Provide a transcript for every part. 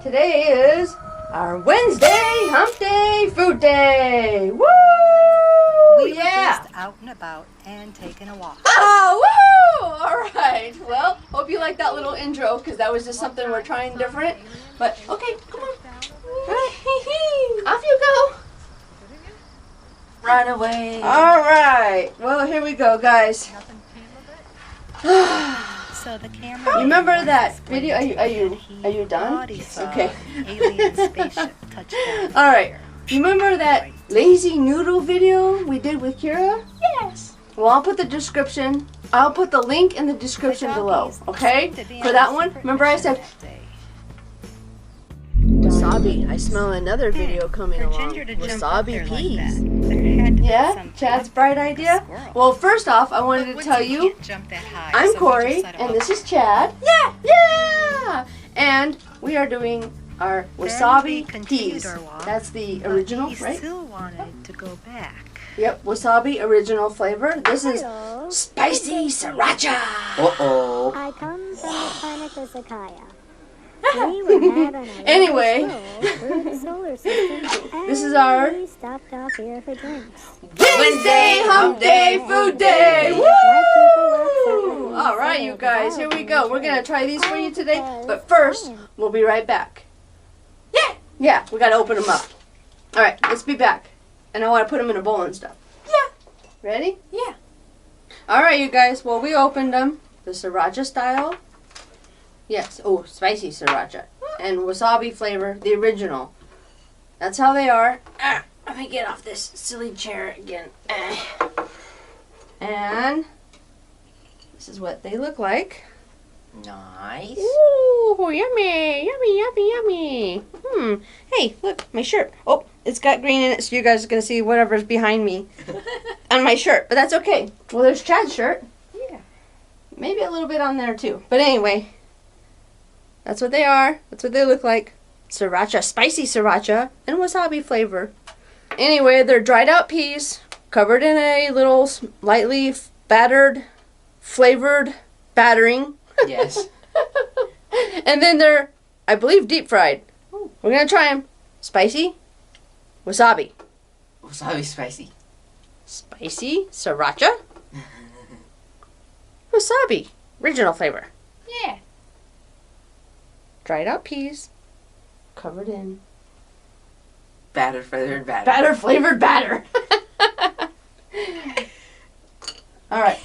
Today is our Wednesday Hump Day Food Day. Woo! We were just out and about and taking a walk. Oh, woo! All right. Well, hope you like that little intro because that was just something we're trying different. But okay, come on. Off you go. Run away. All right. Well, here we go, guys. So the camera. You remember that video? Are you done? Okay. Alien spaceship touchdown. All right. You remember that lazy noodle video we did with Kira? Yes. Well, I'll put the description. I'll put the link in the description below. Okay? For that one, remember I said wasabi. I smell another video coming along. Wasabi peas. Yeah, Chad's bright idea. Well, first off, I wanted to tell you, I'm Corey, and this is Chad. Yeah, yeah. And we are doing our wasabi peas. That's the original, right? He still wanted to go back. Yep, wasabi original flavor. This is Spicy Sriracha. Uh-oh. I come from the planet Izakaya. We were mad on a Anyway. through the solar system, and This is our we stopped off here for drinks. Wednesday Hump Day Food Day. Woo! All right, you guys, here we go. We're gonna try these for you today, but first, we'll be right back. Yeah, we gotta open them up. All right, let's be back. And I want to put them in a bowl and stuff. Yeah. Ready? Yeah. All right, you guys. Well, we opened them the sriracha style. Yes. Oh, spicy sriracha and wasabi flavor, the original. That's how they are. Let me get off this silly chair again. And this is what they look like. Nice. Ooh, yummy, yummy, yummy, yummy. Hey, look, my shirt. Oh, it's got green in it, so you guys are going to see whatever's behind me on my shirt. But that's okay. Well, there's Chad's shirt. Yeah. Maybe a little bit on there, too. But anyway, that's what they are. That's what they look like. Sriracha, spicy sriracha, and wasabi flavor. Anyway, they're dried out peas, covered in a little lightly battered, flavored battering. Yes. And then they're, I believe, deep fried. We're going to try them. Spicy. Wasabi. Wasabi spicy. Spicy sriracha. Wasabi. Original flavor. Yeah. Dried out peas. Covered in. Batter flavored batter. Batter flavored batter. All right.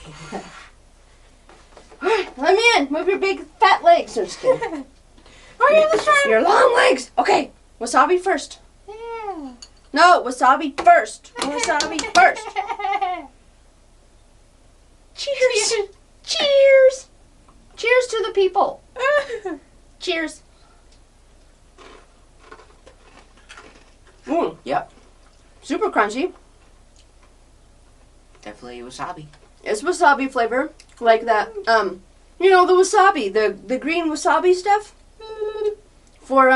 All right, let me in. Move your big fat legs. No, just kidding. Hurry up, let's try Your long legs. Okay, wasabi first. Yeah. No, wasabi first. Wasabi first. Cheers. Cheers. Cheers to the people. Cheers. Yep. Super crunchy. Definitely wasabi. It's wasabi flavor, like that. You know the wasabi, the green wasabi stuff for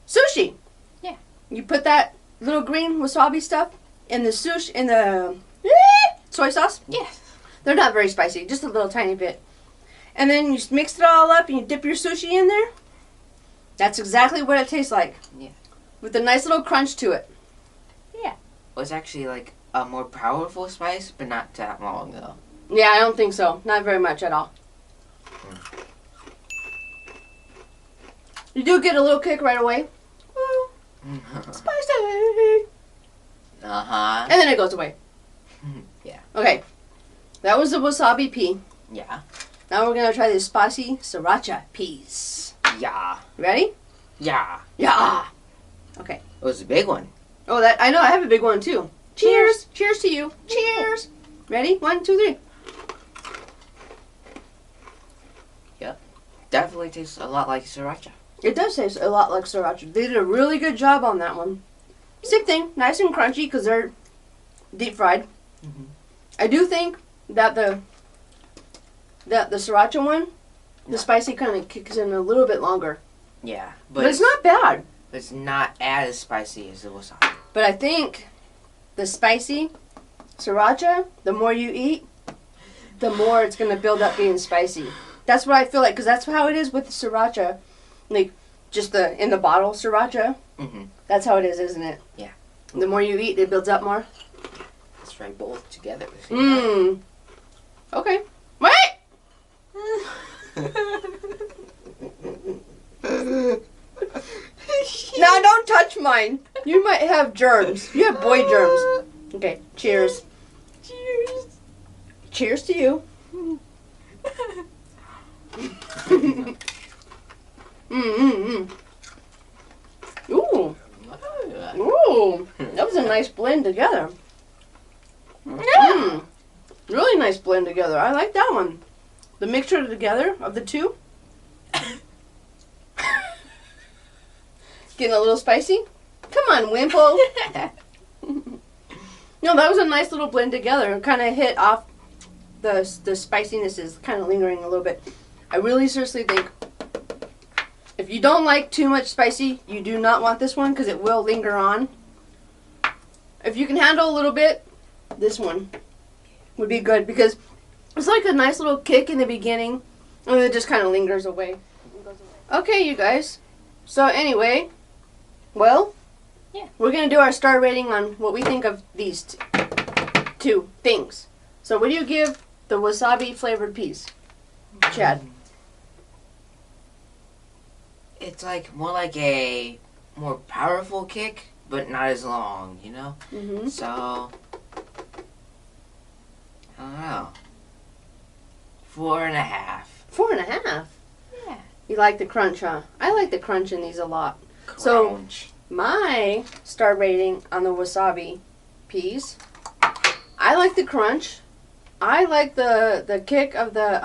sushi. Yeah. You put that little green wasabi stuff in the sushi in the soy sauce. Yes. They're not very spicy, just a little tiny bit. And then you mix it all up and you dip your sushi in there. That's exactly what it tastes like. Yeah. With a nice little crunch to it. Yeah. Well, it's actually like a more powerful spice, but not that long though. Yeah, I don't think so. Not very much at all. You do get a little kick right away. Woo, spicy. Uh-huh. And then it goes away. Yeah. Okay. That was the wasabi pea. Yeah. Now we're going to try the spicy sriracha peas. Yeah. Ready? Yeah. Yeah. Okay. It was a big one. Oh, that I know. I have a big one too. Cheers. Cheers to you. Cheers. Ready? 1, 2, 3. Yep. Definitely tastes a lot like sriracha. It does taste a lot like sriracha. They did a really good job on that one. Same thing. Nice and crunchy because they're deep fried. Mm-hmm. I do think that the sriracha one, the spicy kind of kicks in a little bit longer. Yeah. But it's not bad. It's not as spicy as the wasabi. But I think the spicy sriracha, the more you eat, the more it's going to build up being spicy. That's what I feel like, because that's how it is with sriracha. Like, just in the bottle sriracha. Mm-hmm. That's how it is, isn't it? Yeah. The more you eat, it builds up more. Let's try both together. Mmm. Okay. Wait! Now don't touch mine. You might have germs. You have boy germs. Okay, cheers. Cheers. Cheers to you. Ooh. Ooh. That was a nice blend together. Yeah. Really nice blend together. I like that one. The mixture together of the two. Getting a little spicy? Come on, Wimple. No, that was a nice little blend together. It kind of hit off the spiciness is kind of lingering a little bit. I really seriously think if you don't like too much spicy, you do not want this one because it will linger on. If you can handle a little bit, this one would be good because it's like a nice little kick in the beginning and then it just kind of lingers away. Okay, you guys. So anyway, well, we're going to do our star rating on what we think of these two things. So what do you give the wasabi flavored peas, Chad? It's like more like a more powerful kick, but not as long, you know? Mm-hmm. So, I don't know. 4.5. 4.5? Yeah. You like the crunch, huh? I like the crunch in these a lot. So, Crunch. my star rating on the wasabi peas, I like the crunch. I like the kick of the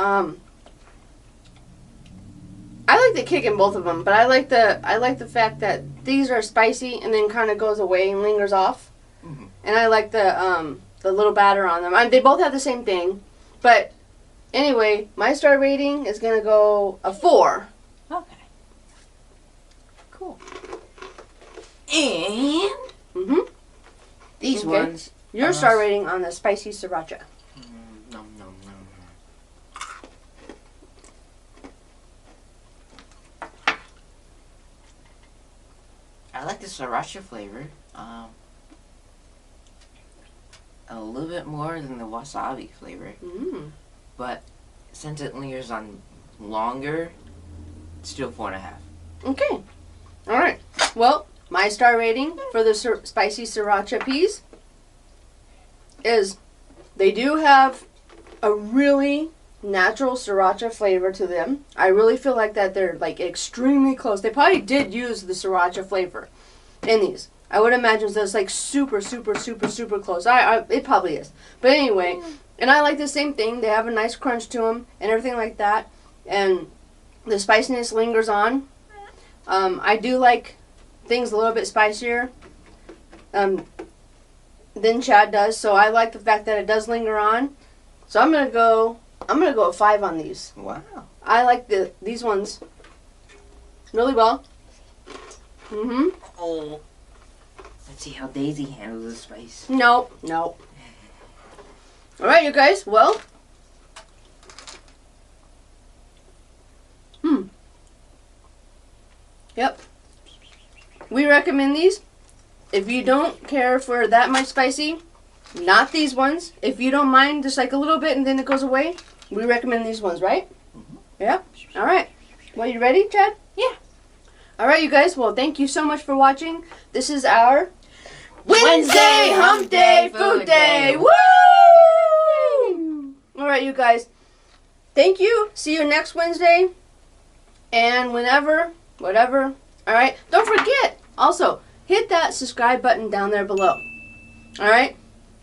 I like the kick in both of them, but I like the fact that these are spicy and then kind of goes away and lingers off. Mm-hmm. And I like the little batter on them. They both have the same thing, but anyway, my star rating is gonna go a 4. Okay. Cool. And these ones. Your star rating on the spicy sriracha. Nom, nom, nom. I like the sriracha flavor. A little bit more than the wasabi flavor. Mm. But since it lingers on longer, still 4.5. Okay. All right. Well, my star rating for the spicy sriracha peas is they do have a really natural sriracha flavor to them. I really feel like that they're like extremely close. They probably did use the sriracha flavor in these. I would imagine that it's like super, super, super, super close. It probably is. But anyway, and I like the same thing. They have a nice crunch to them and everything like that. And the spiciness lingers on. I do like things a little bit spicier than Chad does. So I like the fact that it does linger on. So I'm gonna go a 5 on these. Wow. I like these ones really well. Oh. Let's see how Daisy handles the spice. Nope. Alright, you guys. Well. Yep. We recommend these. If you don't care for that much spicy, not these ones. If you don't mind just like a little bit and then it goes away, we recommend these ones, right? Mm-hmm. Yeah? Alright. Well, you ready, Chad? Yeah. Alright, you guys. Well, thank you so much for watching. This is our Wednesday Hump Day Food Day. Woo! Alright, you guys. Thank you. See you next Wednesday. And whenever, whatever. Alright? Don't forget, also, hit that subscribe button down there below. Alright?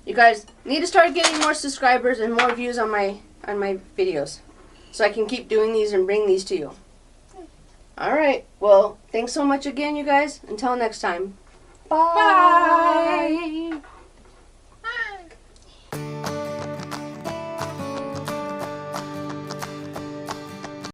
You guys need to start getting more subscribers and more views on my videos. So I can keep doing these and bring these to you. Alright. Well, thanks so much again, you guys. Until next time. Bye.